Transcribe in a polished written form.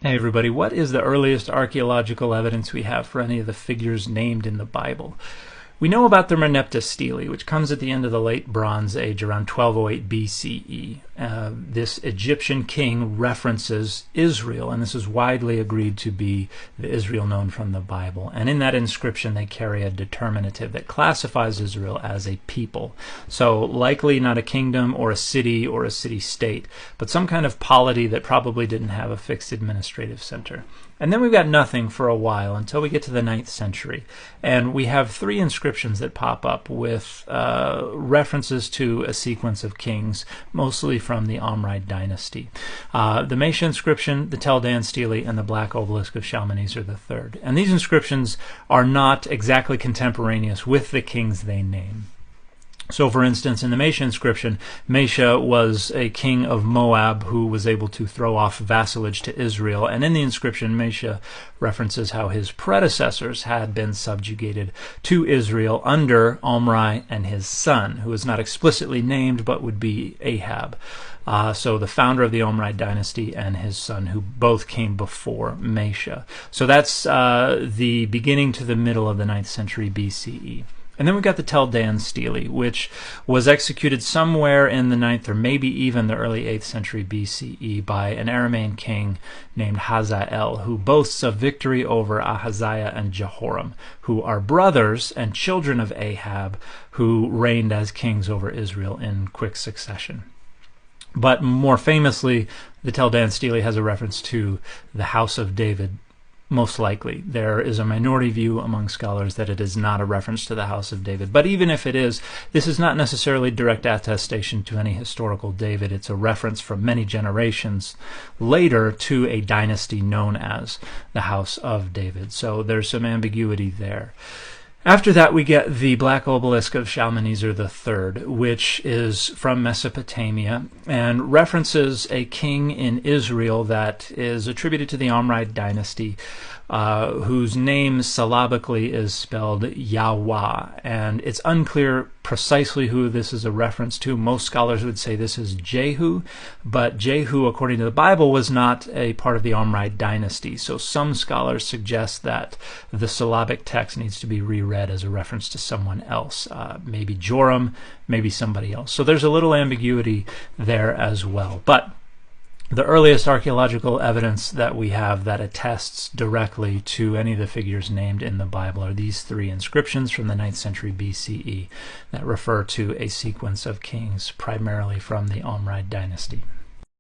Hey everybody, what is the earliest archaeological evidence we have for any of the figures named in the Bible? We know about the Merneptah stele, which comes at the end of the Late Bronze Age, around 1208 BCE. This Egyptian king references Israel, and this is widely agreed to be the Israel known from the Bible. And in that inscription, they carry a determinative that classifies Israel as a people. So likely not a kingdom or a city-state, but some kind of polity that probably didn't have a fixed administrative center. And then we've got nothing for a while until we get to the 9th century. And we have three inscriptions that pop up with references to a sequence of kings, mostly from the Omride dynasty. The Mesha inscription, the Tel Dan stele, and the Black Obelisk of Shalmaneser III. And these inscriptions are not exactly contemporaneous with the kings they name. So, for instance, in the Mesha inscription, Mesha was a king of Moab who was able to throw off vassalage to Israel. And in the inscription, Mesha references how his predecessors had been subjugated to Israel under Omri and his son, who is not explicitly named but would be Ahab. So the founder of the Omride dynasty and his son, who both came before Mesha. So that's the beginning to the middle of the 9th century BCE. And then we've got the Tel Dan stele, which was executed somewhere in the 9th or maybe even the early 8th century BCE by an Aramaean king named Hazael, who boasts of victory over Ahaziah and Jehoram, who are brothers and children of Ahab, who reigned as kings over Israel in quick succession. But more famously, the Tel Dan stele has a reference to the house of David. Most likely. There is a minority view among scholars that it is not a reference to the house of David. But even if it is, this is not necessarily direct attestation to any historical David. It's a reference from many generations later to a dynasty known as the house of David. So there's some ambiguity there. After that, we get the Black Obelisk of Shalmaneser III, which is from Mesopotamia and references a king in Israel that is attributed to the Omride dynasty, whose name syllabically is spelled Yahweh. And it's unclear precisely who this is a reference to. Most scholars would say this is Jehu, but Jehu, according to the Bible, was not a part of the Omride dynasty. So some scholars suggest that the syllabic text needs to be reread as a reference to someone else, maybe Joram, maybe somebody else. So there's a little ambiguity there as well. But the earliest archaeological evidence that we have that attests directly to any of the figures named in the Bible are these three inscriptions from the 9th century BCE that refer to a sequence of kings, primarily from the Omride dynasty.